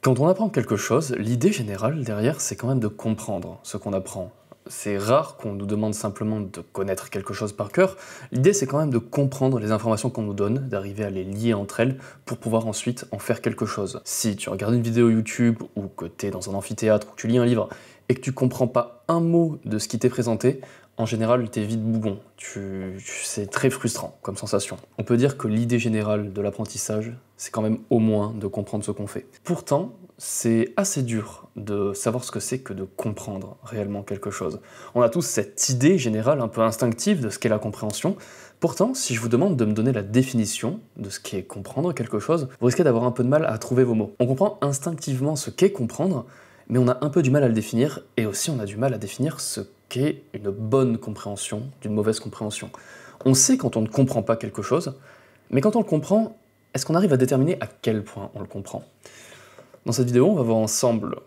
Quand on apprend quelque chose, l'idée générale derrière, c'est quand même de comprendre ce qu'on apprend. C'est rare qu'on nous demande simplement de connaître quelque chose par cœur. L'idée, c'est quand même de comprendre les informations qu'on nous donne, d'arriver à les lier entre elles pour pouvoir ensuite en faire quelque chose. Si tu regardes une vidéo YouTube ou que tu es dans un amphithéâtre ou que tu lis un livre et que tu comprends pas un mot de ce qui t'est présenté, en général, t'es vite bougon. C'est très frustrant comme sensation. On peut dire que l'idée générale de l'apprentissage, c'est quand même au moins de comprendre ce qu'on fait. Pourtant, c'est assez dur de savoir ce que c'est que de comprendre réellement quelque chose. On a tous cette idée générale un peu instinctive de ce qu'est la compréhension. Pourtant, si je vous demande de me donner la définition de ce qu'est comprendre quelque chose, vous risquez d'avoir un peu de mal à trouver vos mots. On comprend instinctivement ce qu'est comprendre, mais on a un peu du mal à le définir, et aussi on a du mal à définir ce qu'est une bonne compréhension d'une mauvaise compréhension. On sait quand on ne comprend pas quelque chose, mais quand on le comprend, est-ce qu'on arrive à déterminer à quel point on le comprend ? Dans cette vidéo, on va voir ensemble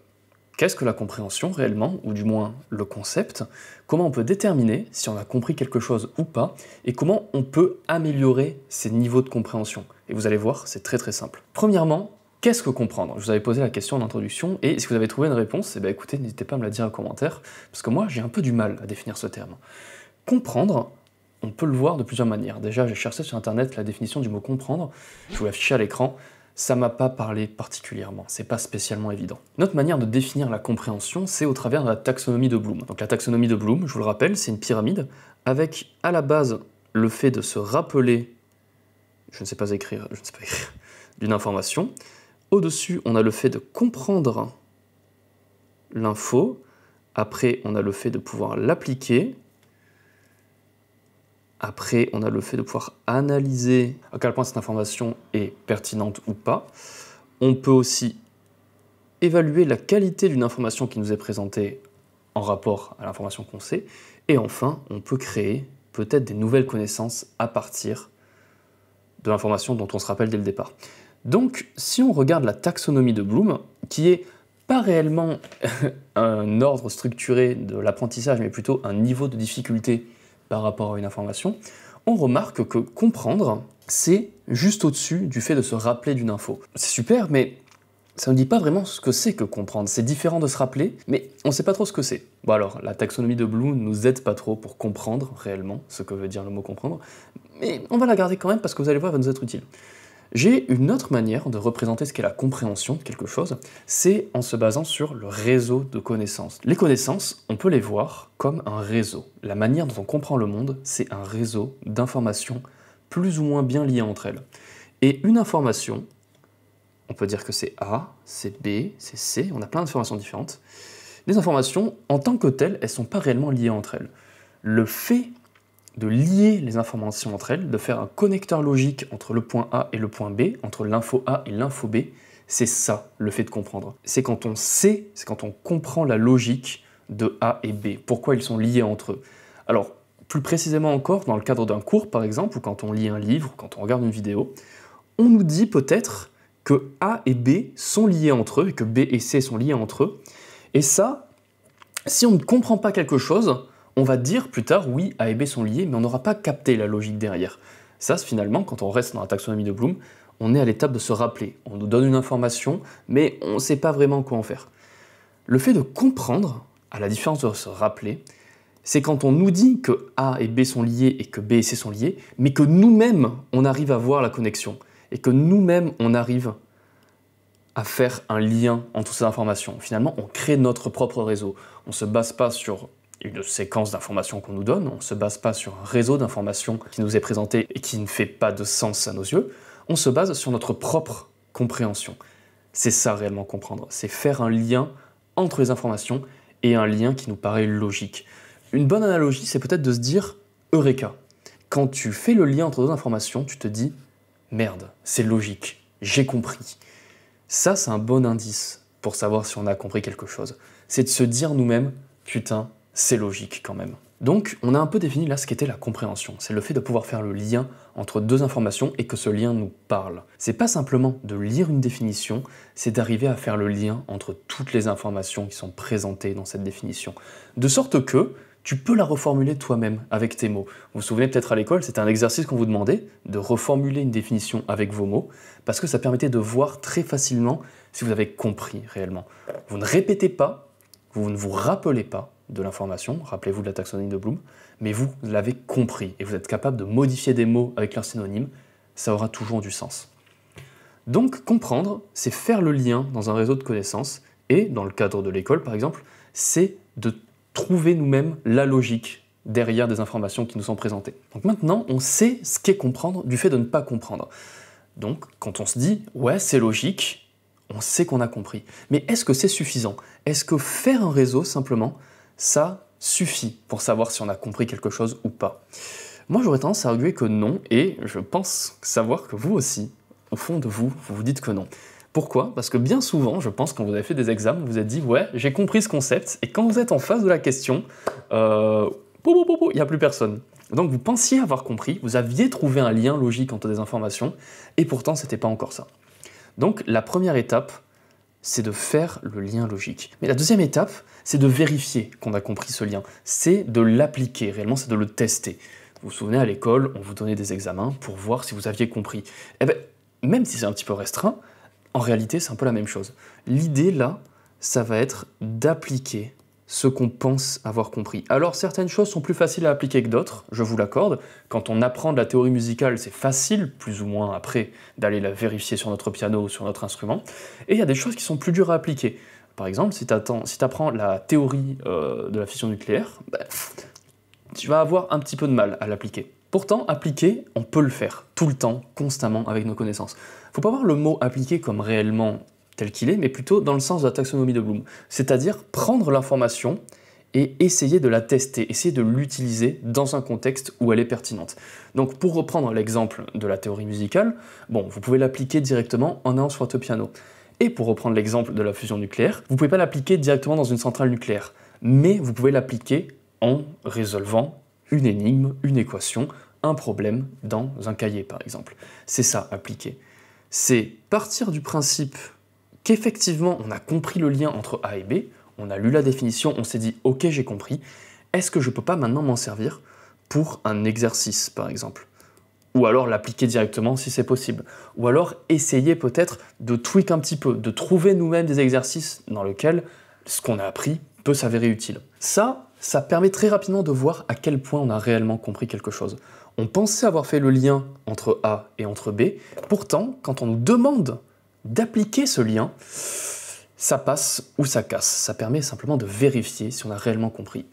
qu'est-ce que la compréhension réellement, ou du moins le concept, comment on peut déterminer si on a compris quelque chose ou pas, et comment on peut améliorer ces niveaux de compréhension. Et vous allez voir, c'est très très simple. Premièrement, qu'est-ce que comprendre ? Je vous avais posé la question en introduction, et si vous avez trouvé une réponse, écoutez, n'hésitez pas à me la dire en commentaire, parce que moi j'ai un peu du mal à définir ce terme. Comprendre, on peut le voir de plusieurs manières. Déjà, j'ai cherché sur internet la définition du mot comprendre, je vous l'affiche à l'écran, ça m'a pas parlé particulièrement, c'est pas spécialement évident. Une autre manière de définir la compréhension, c'est au travers de la taxonomie de Bloom. Donc la taxonomie de Bloom, je vous le rappelle, c'est une pyramide, avec à la base le fait de se rappeler, je ne sais pas écrire, d'une information. Au-dessus, on a le fait de comprendre l'info. Après, on a le fait de pouvoir l'appliquer. Après, on a le fait de pouvoir analyser à quel point cette information est pertinente ou pas. On peut aussi évaluer la qualité d'une information qui nous est présentée en rapport à l'information qu'on sait. Et enfin, on peut créer peut-être des nouvelles connaissances à partir de l'information dont on se rappelle dès le départ. Donc, si on regarde la taxonomie de Bloom, qui est pas réellement un ordre structuré de l'apprentissage, mais plutôt un niveau de difficulté par rapport à une information, on remarque que comprendre, c'est juste au-dessus du fait de se rappeler d'une info. C'est super, mais ça ne dit pas vraiment ce que c'est que comprendre. C'est différent de se rappeler, mais on ne sait pas trop ce que c'est. Bon alors, la taxonomie de Bloom ne nous aide pas trop pour comprendre réellement ce que veut dire le mot comprendre, mais on va la garder quand même parce que vous allez voir, elle va nous être utile. J'ai une autre manière de représenter ce qu'est la compréhension de quelque chose, c'est en se basant sur le réseau de connaissances. Les connaissances, on peut les voir comme un réseau. La manière dont on comprend le monde, c'est un réseau d'informations plus ou moins bien liées entre elles. Et une information, on peut dire que c'est A, c'est B, c'est C, on a plein d'informations différentes. Les informations, en tant que telles, elles ne sont pas réellement liées entre elles. Le fait de lier les informations entre elles, de faire un connecteur logique entre le point A et le point B, entre l'info A et l'info B, c'est ça le fait de comprendre. C'est quand on sait, c'est quand on comprend la logique de A et B, pourquoi ils sont liés entre eux. Alors, plus précisément encore, dans le cadre d'un cours par exemple, ou quand on lit un livre, ou quand on regarde une vidéo, on nous dit peut-être que A et B sont liés entre eux, et que B et C sont liés entre eux, et ça, si on ne comprend pas quelque chose, on va dire plus tard, oui, A et B sont liés, mais on n'aura pas capté la logique derrière. Ça, finalement, quand on reste dans la taxonomie de Bloom, on est à l'étape de se rappeler. On nous donne une information, mais on ne sait pas vraiment quoi en faire. Le fait de comprendre, à la différence de se rappeler, c'est quand on nous dit que A et B sont liés et que B et C sont liés, mais que nous-mêmes, on arrive à voir la connexion, et que nous-mêmes, on arrive à faire un lien entre ces informations. Finalement, on crée notre propre réseau. On ne se base pas sur une séquence d'informations qu'on nous donne, on ne se base pas sur un réseau d'informations qui nous est présenté et qui ne fait pas de sens à nos yeux, on se base sur notre propre compréhension. C'est ça réellement comprendre, c'est faire un lien entre les informations et un lien qui nous paraît logique. Une bonne analogie, c'est peut-être de se dire « Eureka ». Quand tu fais le lien entre deux informations, tu te dis « Merde, c'est logique, j'ai compris ». Ça, c'est un bon indice pour savoir si on a compris quelque chose. C'est de se dire nous-mêmes « Putain, c'est logique quand même ». Donc, on a un peu défini là ce qu'était la compréhension. C'est le fait de pouvoir faire le lien entre deux informations et que ce lien nous parle. C'est pas simplement de lire une définition, c'est d'arriver à faire le lien entre toutes les informations qui sont présentées dans cette définition. De sorte que tu peux la reformuler toi-même avec tes mots. Vous vous souvenez peut-être à l'école, c'était un exercice qu'on vous demandait de reformuler une définition avec vos mots, parce que ça permettait de voir très facilement si vous avez compris réellement. Vous ne répétez pas, vous ne vous rappelez pas de l'information, rappelez-vous de la taxonomie de Bloom, mais vous l'avez compris et vous êtes capable de modifier des mots avec leurs synonymes, ça aura toujours du sens. Donc comprendre, c'est faire le lien dans un réseau de connaissances et, dans le cadre de l'école par exemple, c'est de trouver nous-mêmes la logique derrière des informations qui nous sont présentées. Donc maintenant, on sait ce qu'est comprendre du fait de ne pas comprendre. Donc quand on se dit « ouais, c'est logique », on sait qu'on a compris. Mais est-ce que c'est suffisant? Est-ce que faire un réseau, simplement, ça suffit pour savoir si on a compris quelque chose ou pas? Moi, j'aurais tendance à arguer que non, et je pense savoir que vous aussi, au fond de vous, vous vous dites que non. Pourquoi? Parce que bien souvent, je pense, quand vous avez fait des examens, vous vous êtes dit « ouais, j'ai compris ce concept », et quand vous êtes en face de la question, il n'y a plus personne. Donc vous pensiez avoir compris, vous aviez trouvé un lien logique entre des informations, et pourtant, ce n'était pas encore ça. Donc la première étape, c'est de faire le lien logique. Mais la deuxième étape, c'est de vérifier qu'on a compris ce lien. C'est de l'appliquer, réellement, c'est de le tester. Vous vous souvenez, à l'école, on vous donnait des examens pour voir si vous aviez compris. Eh bien, même si c'est un petit peu restreint, en réalité, c'est un peu la même chose. L'idée, là, ça va être d'appliquer ce qu'on pense avoir compris. Alors, certaines choses sont plus faciles à appliquer que d'autres, je vous l'accorde. Quand on apprend de la théorie musicale, c'est facile, plus ou moins après, d'aller la vérifier sur notre piano ou sur notre instrument. Et il y a des choses qui sont plus dures à appliquer. Par exemple, si tu apprends la théorie de la fission nucléaire, tu vas avoir un petit peu de mal à l'appliquer. Pourtant, appliquer, on peut le faire, tout le temps, constamment, avec nos connaissances. Faut pas voir le mot appliquer comme réellement tel qu'il est, mais plutôt dans le sens de la taxonomie de Bloom. C'est-à-dire prendre l'information et essayer de la tester, essayer de l'utiliser dans un contexte où elle est pertinente. Donc pour reprendre l'exemple de la théorie musicale, bon, vous pouvez l'appliquer directement en allant sur votre piano. Et pour reprendre l'exemple de la fusion nucléaire, vous ne pouvez pas l'appliquer directement dans une centrale nucléaire, mais vous pouvez l'appliquer en résolvant une énigme, une équation, un problème dans un cahier par exemple. C'est ça, appliquer. C'est partir du principe qu'effectivement on a compris le lien entre A et B, on a lu la définition, on s'est dit « ok, j'ai compris, est-ce que je ne peux pas maintenant m'en servir pour un exercice par exemple ?» Ou alors l'appliquer directement si c'est possible. Ou alors essayer peut-être de tweak un petit peu, de trouver nous-mêmes des exercices dans lesquels ce qu'on a appris peut s'avérer utile. Ça permet très rapidement de voir à quel point on a réellement compris quelque chose. On pensait avoir fait le lien entre A et entre B, pourtant, quand on nous demande d'appliquer ce lien, ça passe ou ça casse. Ça permet simplement de vérifier si on a réellement compris.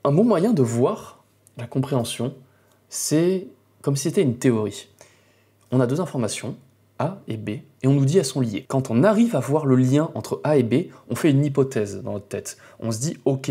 Un bon moyen de voir la compréhension, c'est comme si c'était une théorie. On a deux informations, A et B, et on nous dit elles sont liées. Quand on arrive à voir le lien entre A et B, on fait une hypothèse dans notre tête. On se dit, ok,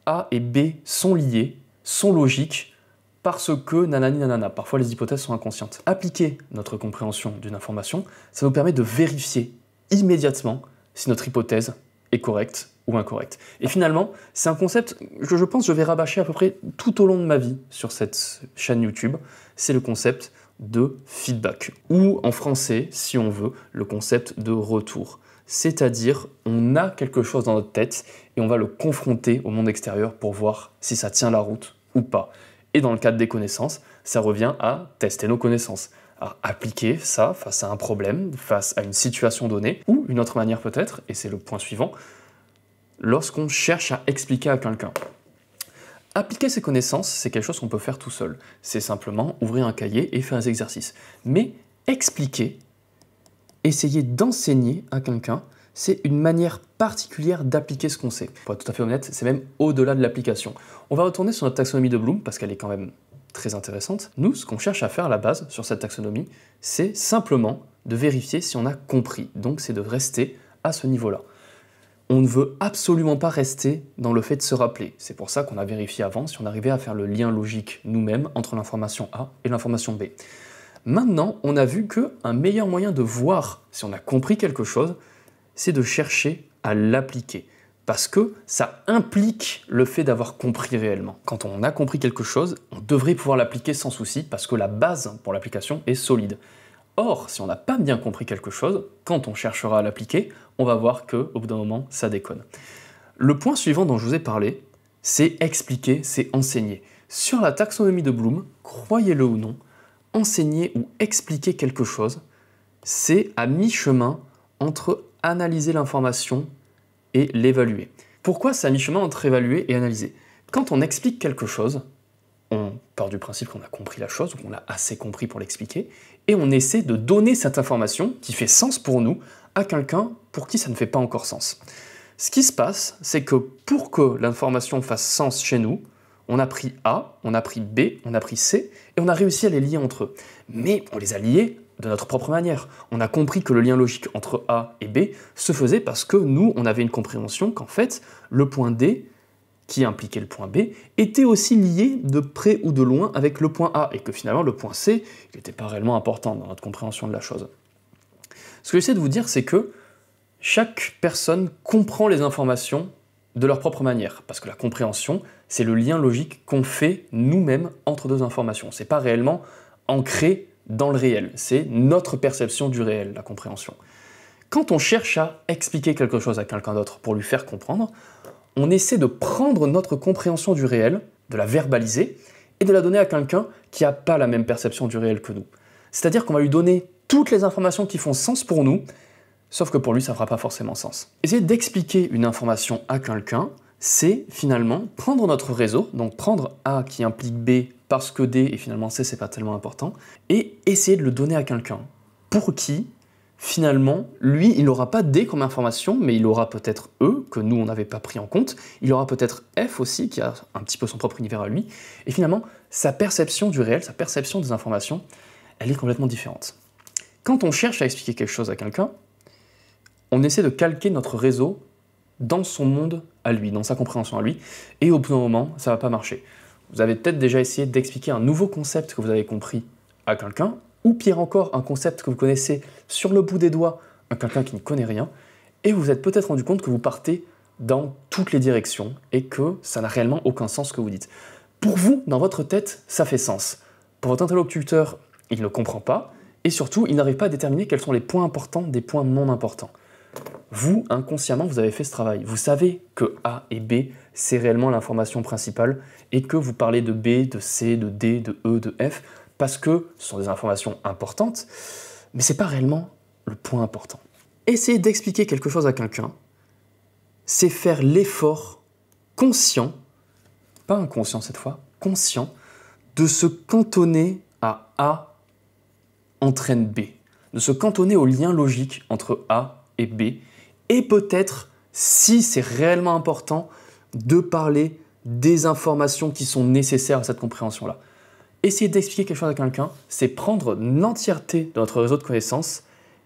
A et B sont liés, sont logiques, parce que nanani nanana. Parfois les hypothèses sont inconscientes. Appliquer notre compréhension d'une information, ça nous permet de vérifier immédiatement si notre hypothèse est correcte ou incorrecte. Et finalement, c'est un concept que je pense que je vais rabâcher à peu près tout au long de ma vie sur cette chaîne YouTube. C'est le concept de feedback. Ou en français, si on veut, le concept de retour. C'est-à-dire, on a quelque chose dans notre tête et on va le confronter au monde extérieur pour voir si ça tient la route ou pas. Et dans le cadre des connaissances, ça revient à tester nos connaissances, à appliquer ça face à un problème, face à une situation donnée, ou une autre manière peut-être, et c'est le point suivant, lorsqu'on cherche à expliquer à quelqu'un. Appliquer ses connaissances, c'est quelque chose qu'on peut faire tout seul. C'est simplement ouvrir un cahier et faire des exercices. Mais expliquer, essayer d'enseigner à quelqu'un, c'est une manière particulière d'appliquer ce qu'on sait. Pour être tout à fait honnête, c'est même au-delà de l'application. On va retourner sur notre taxonomie de Bloom, parce qu'elle est quand même très intéressante. Nous, ce qu'on cherche à faire à la base sur cette taxonomie, c'est simplement de vérifier si on a compris. Donc c'est de rester à ce niveau-là. On ne veut absolument pas rester dans le fait de se rappeler. C'est pour ça qu'on a vérifié avant si on arrivait à faire le lien logique nous-mêmes entre l'information A et l'information B. Maintenant, on a vu qu'un meilleur moyen de voir si on a compris quelque chose, c'est de chercher à l'appliquer. Parce que ça implique le fait d'avoir compris réellement. Quand on a compris quelque chose, on devrait pouvoir l'appliquer sans souci parce que la base pour l'application est solide. Or, si on n'a pas bien compris quelque chose, quand on cherchera à l'appliquer, on va voir qu'au bout d'un moment, ça déconne. Le point suivant dont je vous ai parlé, c'est expliquer, c'est enseigner. Sur la taxonomie de Bloom, croyez-le ou non, enseigner ou expliquer quelque chose, c'est à mi-chemin entre analyser l'information et l'évaluer. Pourquoi c'est à mi-chemin entre évaluer et analyser? Quand on explique quelque chose, on part du principe qu'on a compris la chose, ou qu'on l'a assez compris pour l'expliquer, et on essaie de donner cette information qui fait sens pour nous à quelqu'un pour qui ça ne fait pas encore sens. Ce qui se passe, c'est que pour que l'information fasse sens chez nous, on a pris A, on a pris B, on a pris C, et on a réussi à les lier entre eux. Mais on les a liés de notre propre manière. On a compris que le lien logique entre A et B se faisait parce que nous, on avait une compréhension qu'en fait, le point D, qui impliquait le point B, était aussi lié de près ou de loin avec le point A, et que finalement, le point C, il n'était pas réellement important dans notre compréhension de la chose. Ce que j'essaie de vous dire, c'est que chaque personne comprend les informations de leur propre manière, parce que la compréhension, c'est le lien logique qu'on fait nous-mêmes entre deux informations. C'est pas réellement ancré dans le réel, c'est notre perception du réel, la compréhension. Quand on cherche à expliquer quelque chose à quelqu'un d'autre pour lui faire comprendre, on essaie de prendre notre compréhension du réel, de la verbaliser, et de la donner à quelqu'un qui n'a pas la même perception du réel que nous. C'est-à-dire qu'on va lui donner toutes les informations qui font sens pour nous, sauf que pour lui, ça ne fera pas forcément sens. Essayer d'expliquer une information à quelqu'un, c'est finalement prendre notre réseau, donc prendre A qui implique B parce que D et finalement C, c'est pas tellement important, et essayer de le donner à quelqu'un pour qui, finalement, lui, il n'aura pas D comme information, mais il aura peut-être E, que nous, on n'avait pas pris en compte, il aura peut-être F aussi, qui a un petit peu son propre univers à lui, et finalement, sa perception du réel, sa perception des informations, elle est complètement différente. Quand on cherche à expliquer quelque chose à quelqu'un, on essaie de calquer notre réseau dans son monde à lui, dans sa compréhension à lui, et au bout d'un moment, ça ne va pas marcher. Vous avez peut-être déjà essayé d'expliquer un nouveau concept que vous avez compris à quelqu'un, ou pire encore, un concept que vous connaissez sur le bout des doigts à quelqu'un qui ne connaît rien, et vous vous êtes peut-être rendu compte que vous partez dans toutes les directions, et que ça n'a réellement aucun sens ce que vous dites. Pour vous, dans votre tête, ça fait sens. Pour votre interlocuteur, il ne comprend pas, et surtout, il n'arrive pas à déterminer quels sont les points importants des points non importants. Vous, inconsciemment, vous avez fait ce travail. Vous savez que A et B, c'est réellement l'information principale et que vous parlez de B, de C, de D, de E, de F parce que ce sont des informations importantes, mais ce n'est pas réellement le point important. Essayer d'expliquer quelque chose à quelqu'un, c'est faire l'effort conscient, pas inconscient cette fois, conscient, de se cantonner à A entraîne B, de se cantonner au lien logique entre A et B, et peut-être, si c'est réellement important, de parler des informations qui sont nécessaires à cette compréhension-là. Essayer d'expliquer quelque chose à quelqu'un, c'est prendre l'entièreté de notre réseau de connaissances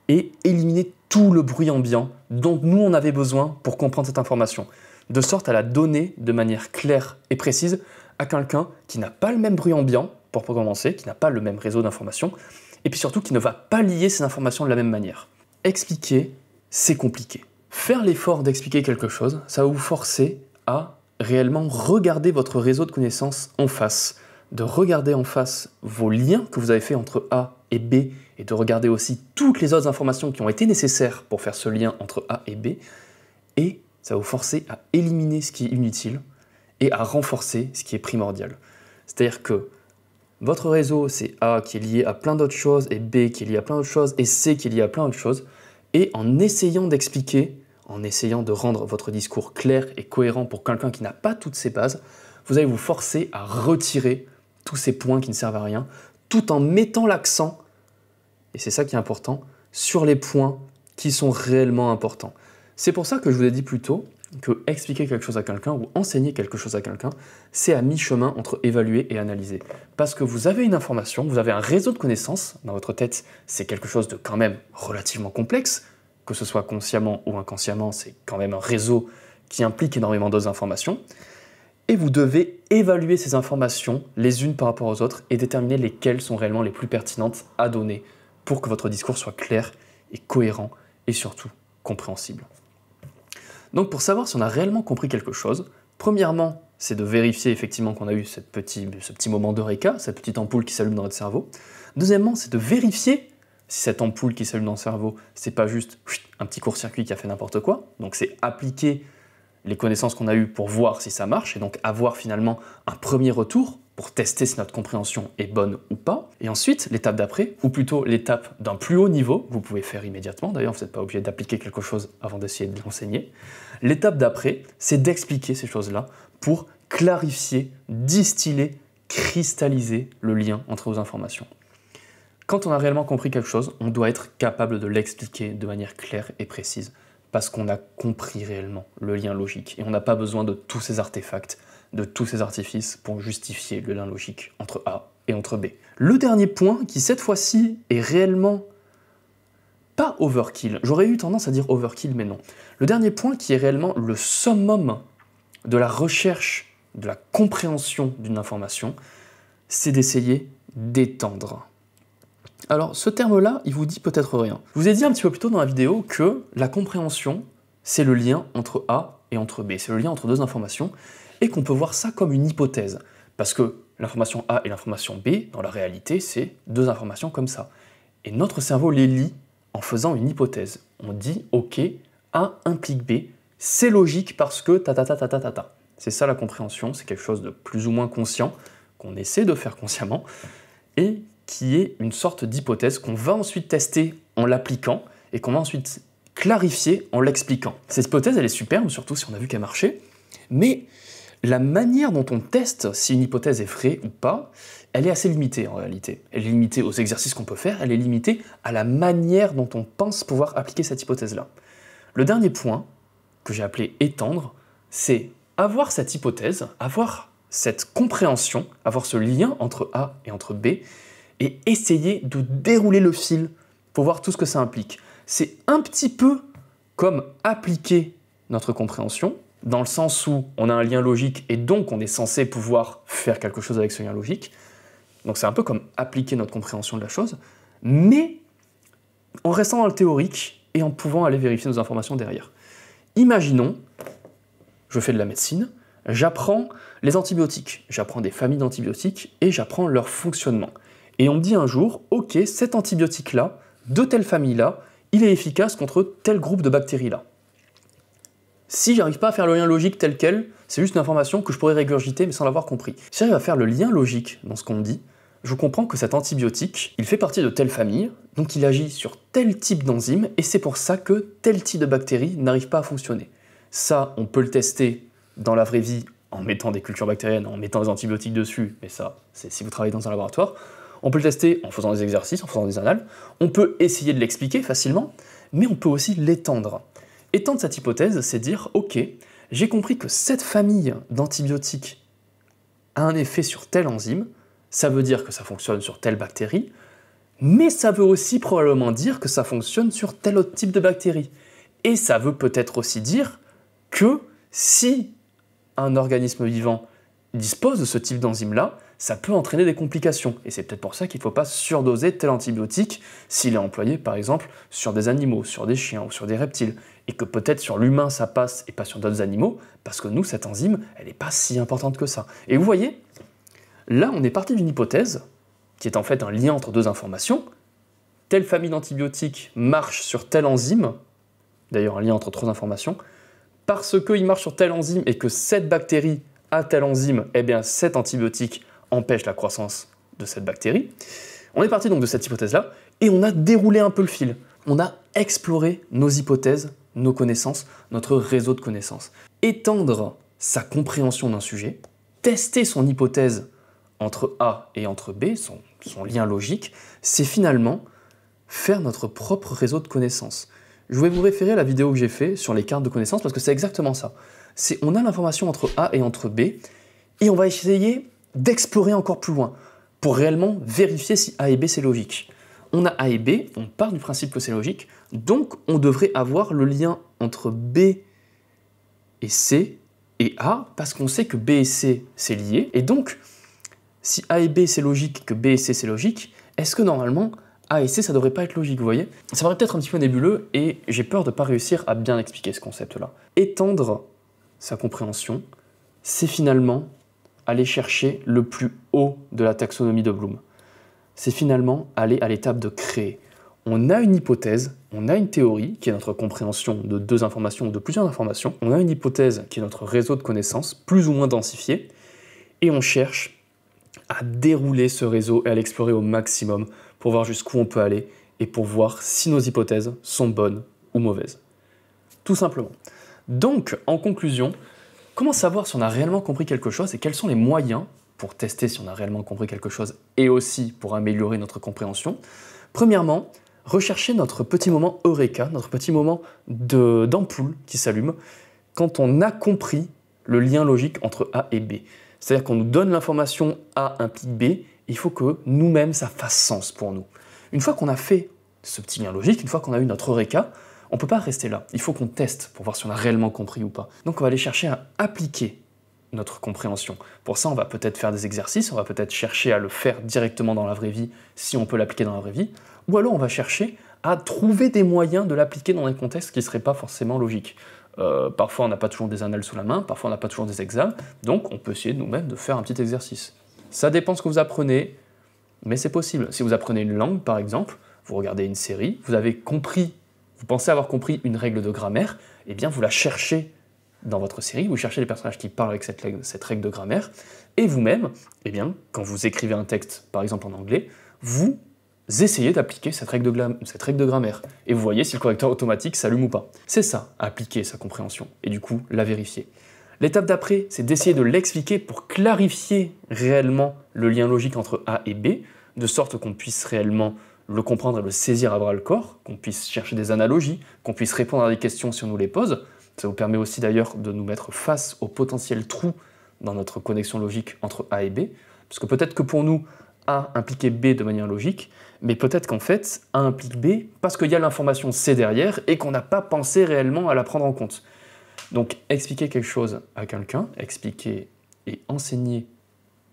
et éliminer tout le bruit ambiant dont nous on avait besoin pour comprendre cette information, de sorte à la donner de manière claire et précise à quelqu'un qui n'a pas le même bruit ambiant, pour commencer, qui n'a pas le même réseau d'informations, et puis surtout qui ne va pas lier ces informations de la même manière. Expliquer, c'est compliqué. Faire l'effort d'expliquer quelque chose, ça va vous forcer à réellement regarder votre réseau de connaissances en face, de regarder en face vos liens que vous avez faits entre A et B, et de regarder aussi toutes les autres informations qui ont été nécessaires pour faire ce lien entre A et B, et ça va vous forcer à éliminer ce qui est inutile et à renforcer ce qui est primordial. C'est-à-dire que votre réseau, c'est A qui est lié à plein d'autres choses, et B qui est lié à plein d'autres choses, et C qui est lié à plein d'autres choses, et en essayant d'expliquer, en essayant de rendre votre discours clair et cohérent pour quelqu'un qui n'a pas toutes ces bases, vous allez vous forcer à retirer tous ces points qui ne servent à rien, tout en mettant l'accent, et c'est ça qui est important, sur les points qui sont réellement importants. C'est pour ça que je vous ai dit plus tôt que expliquer quelque chose à quelqu'un ou enseigner quelque chose à quelqu'un, c'est à mi-chemin entre évaluer et analyser. Parce que vous avez une information, vous avez un réseau de connaissances, dans votre tête, c'est quelque chose de quand même relativement complexe, que ce soit consciemment ou inconsciemment, c'est quand même un réseau qui implique énormément d'autres informations, et vous devez évaluer ces informations les unes par rapport aux autres et déterminer lesquelles sont réellement les plus pertinentes à donner pour que votre discours soit clair et cohérent et surtout compréhensible. Donc pour savoir si on a réellement compris quelque chose, premièrement, c'est de vérifier effectivement qu'on a eu ce petit moment d'eureka, cette petite ampoule qui s'allume dans notre cerveau. Deuxièmement, c'est de vérifier si cette ampoule qui s'allume dans le cerveau, c'est pas juste un petit court-circuit qui a fait n'importe quoi. Donc c'est appliquer les connaissances qu'on a eues pour voir si ça marche, et donc avoir finalement un premier retour pour tester si notre compréhension est bonne ou pas. Et ensuite, l'étape d'après, ou plutôt l'étape d'un plus haut niveau, vous pouvez faire immédiatement, d'ailleurs vous n'êtes pas obligé d'appliquer quelque chose avant d'essayer de l'enseigner. L'étape d'après, c'est d'expliquer ces choses-là pour clarifier, distiller, cristalliser le lien entre vos informations. Quand on a réellement compris quelque chose, on doit être capable de l'expliquer de manière claire et précise, parce qu'on a compris réellement le lien logique, et on n'a pas besoin de tous ces artefacts, de tous ces artifices pour justifier le lien logique entre A et entre B. Le dernier point, qui cette fois-ci est réellement pas overkill, j'aurais eu tendance à dire overkill, mais non. Le dernier point qui est réellement le summum de la recherche, de la compréhension d'une information, c'est d'essayer d'étendre. Alors, ce terme-là, il vous dit peut-être rien. Je vous ai dit un petit peu plus tôt dans la vidéo que la compréhension, c'est le lien entre A et entre B. C'est le lien entre deux informations, et qu'on peut voir ça comme une hypothèse. Parce que l'information A et l'information B, dans la réalité, c'est deux informations comme ça. Et notre cerveau les lie en faisant une hypothèse. On dit, ok, A implique B, c'est logique parce que ta. C'est ça la compréhension, c'est quelque chose de plus ou moins conscient, qu'on essaie de faire consciemment, et qui est une sorte d'hypothèse qu'on va ensuite tester en l'appliquant et qu'on va ensuite clarifier en l'expliquant. Cette hypothèse, elle est superbe, surtout si on a vu qu'elle marchait, mais la manière dont on teste si une hypothèse est vraie ou pas, elle est assez limitée en réalité. Elle est limitée aux exercices qu'on peut faire, elle est limitée à la manière dont on pense pouvoir appliquer cette hypothèse-là. Le dernier point, que j'ai appelé étendre, c'est avoir cette hypothèse, avoir cette compréhension, avoir ce lien entre A et entre B, et essayer de dérouler le fil pour voir tout ce que ça implique. C'est un petit peu comme appliquer notre compréhension, dans le sens où on a un lien logique et donc on est censé pouvoir faire quelque chose avec ce lien logique. Donc c'est un peu comme appliquer notre compréhension de la chose, mais en restant dans le théorique et en pouvant aller vérifier nos informations derrière. Imaginons, je fais de la médecine, j'apprends les antibiotiques, j'apprends des familles d'antibiotiques et j'apprends leur fonctionnement. Et on me dit un jour, ok, cet antibiotique-là, de telle famille-là, il est efficace contre tel groupe de bactéries-là. Si j'arrive pas à faire le lien logique tel quel, c'est juste une information que je pourrais régurgiter mais sans l'avoir compris. Si j'arrive à faire le lien logique dans ce qu'on me dit, je comprends que cet antibiotique, il fait partie de telle famille, donc il agit sur tel type d'enzyme, et c'est pour ça que tel type de bactérie n'arrive pas à fonctionner. Ça, on peut le tester dans la vraie vie en mettant des cultures bactériennes, en mettant des antibiotiques dessus, mais ça, c'est si vous travaillez dans un laboratoire. On peut le tester en faisant des exercices, en faisant des annales. On peut essayer de l'expliquer facilement, mais on peut aussi l'étendre. Étendre cette hypothèse, c'est dire, ok, j'ai compris que cette famille d'antibiotiques a un effet sur telle enzyme, ça veut dire que ça fonctionne sur telle bactérie, mais ça veut aussi probablement dire que ça fonctionne sur tel autre type de bactérie. Et ça veut peut-être aussi dire que si un organisme vivant dispose de ce type d'enzyme-là, ça peut entraîner des complications. Et c'est peut-être pour ça qu'il ne faut pas surdoser tel antibiotique s'il est employé, par exemple, sur des animaux, sur des chiens ou sur des reptiles. Et que peut-être sur l'humain ça passe et pas sur d'autres animaux, parce que nous, cette enzyme, elle n'est pas si importante que ça. Et vous voyez, là, on est parti d'une hypothèse, qui est en fait un lien entre deux informations. Telle famille d'antibiotiques marche sur telle enzyme, d'ailleurs un lien entre trois informations, parce qu'il marche sur telle enzyme et que cette bactérie a telle enzyme, eh bien cet antibiotique empêche la croissance de cette bactérie. On est parti donc de cette hypothèse-là, et on a déroulé un peu le fil. On a exploré nos hypothèses, nos connaissances, notre réseau de connaissances. Étendre sa compréhension d'un sujet, tester son hypothèse entre A et entre B, son lien logique, c'est finalement faire notre propre réseau de connaissances. Je vais vous référer à la vidéo que j'ai faite sur les cartes de connaissances parce que c'est exactement ça. On a l'information entre A et entre B, et on va essayer d'explorer encore plus loin pour réellement vérifier si A et B c'est logique. On a A et B, on part du principe que c'est logique, donc on devrait avoir le lien entre B et C et A, parce qu'on sait que B et C c'est lié, et donc si A et B c'est logique, que B et C c'est logique, est-ce que normalement A et C ça devrait pas être logique, vous voyez? Ça paraît peut-être un petit peu nébuleux, et j'ai peur de ne pas réussir à bien expliquer ce concept-là. Étendre sa compréhension, c'est finalement aller chercher le plus haut de la taxonomie de Bloom. C'est finalement aller à l'étape de créer. on a une hypothèse, on a une théorie, qui est notre compréhension de deux informations ou de plusieurs informations, on a une hypothèse qui est notre réseau de connaissances, plus ou moins densifié, et on cherche à dérouler ce réseau et à l'explorer au maximum pour voir jusqu'où on peut aller et pour voir si nos hypothèses sont bonnes ou mauvaises. Tout simplement. Donc, en conclusion, comment savoir si on a réellement compris quelque chose et quels sont les moyens pour tester si on a réellement compris quelque chose et aussi pour améliorer notre compréhension? Premièrement, rechercher notre petit moment eureka, notre petit moment d'ampoule qui s'allume quand on a compris le lien logique entre A et B. C'est-à-dire qu'on nous donne l'information A implique B, il faut que nous-mêmes ça fasse sens pour nous. Une fois qu'on a fait ce petit lien logique, une fois qu'on a eu notre eureka, on ne peut pas rester là. Il faut qu'on teste pour voir si on a réellement compris ou pas. Donc on va aller chercher à appliquer notre compréhension. Pour ça, on va peut-être faire des exercices, on va peut-être chercher à le faire directement dans la vraie vie, si on peut l'appliquer dans la vraie vie, ou alors on va chercher à trouver des moyens de l'appliquer dans un contexte qui ne serait pas forcément logique. Parfois, on n'a pas toujours des annales sous la main, parfois, on n'a pas toujours des examens, donc on peut essayer de nous-mêmes de faire un petit exercice. Ça dépend de ce que vous apprenez, mais c'est possible. Si vous apprenez une langue, par exemple, vous regardez une série, vous avez compris, vous pensez avoir compris une règle de grammaire, eh bien, vous la cherchez dans votre série, vous cherchez les personnages qui parlent avec cette règle de grammaire, et vous-même, eh bien, quand vous écrivez un texte, par exemple en anglais, vous essayez d'appliquer cette règle de grammaire, et vous voyez si le correcteur automatique s'allume ou pas. C'est ça, appliquer sa compréhension, et du coup, la vérifier. L'étape d'après, c'est d'essayer de l'expliquer pour clarifier réellement le lien logique entre A et B, de sorte qu'on puisse réellement le comprendre et le saisir à bras-le-corps, qu'on puisse chercher des analogies, qu'on puisse répondre à des questions si on nous les pose. Ça vous permet aussi d'ailleurs de nous mettre face aux potentiels trous dans notre connexion logique entre A et B, parce que peut-être que pour nous, A impliquait B de manière logique, mais peut-être qu'en fait, A implique B parce qu'il y a l'information C derrière et qu'on n'a pas pensé réellement à la prendre en compte. Donc expliquer quelque chose à quelqu'un, expliquer et enseigner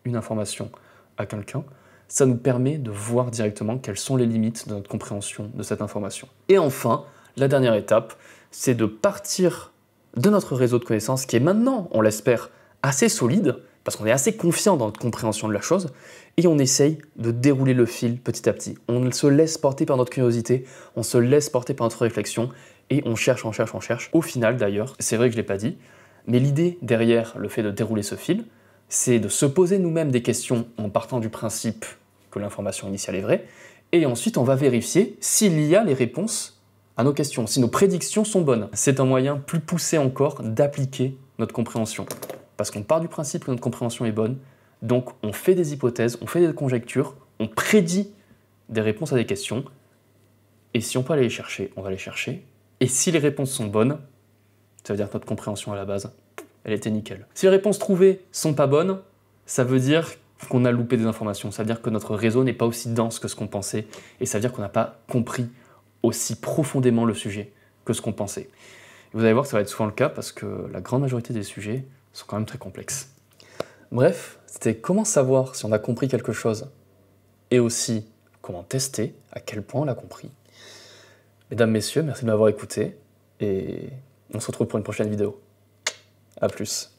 une information à quelqu'un, ça nous permet de voir directement quelles sont les limites de notre compréhension de cette information. Et enfin, la dernière étape, c'est de partir de notre réseau de connaissances qui est maintenant, on l'espère, assez solide, parce qu'on est assez confiant dans notre compréhension de la chose, et on essaye de dérouler le fil petit à petit. On se laisse porter par notre curiosité, on se laisse porter par notre réflexion, et on cherche, on cherche, on cherche. Au final d'ailleurs, c'est vrai que je ne l'ai pas dit, mais l'idée derrière le fait de dérouler ce fil, c'est de se poser nous-mêmes des questions en partant du principe que l'information initiale est vraie, et ensuite on va vérifier s'il y a les réponses à nos questions, si nos prédictions sont bonnes. C'est un moyen plus poussé encore d'appliquer notre compréhension. Parce qu'on part du principe que notre compréhension est bonne, donc on fait des hypothèses, on fait des conjectures, on prédit des réponses à des questions, et si on peut aller les chercher, on va les chercher, et si les réponses sont bonnes, ça veut dire que notre compréhension à la base, elle était nickel. Si les réponses trouvées sont pas bonnes, ça veut dire qu'on a loupé des informations, ça veut dire que notre réseau n'est pas aussi dense que ce qu'on pensait, et ça veut dire qu'on n'a pas compris aussi profondément le sujet que ce qu'on pensait. Et vous allez voir que ça va être souvent le cas parce que la grande majorité des sujets sont quand même très complexes. Bref, c'était comment savoir si on a compris quelque chose et aussi comment tester à quel point on l'a compris. Mesdames, messieurs, merci de m'avoir écouté et on se retrouve pour une prochaine vidéo. À plus.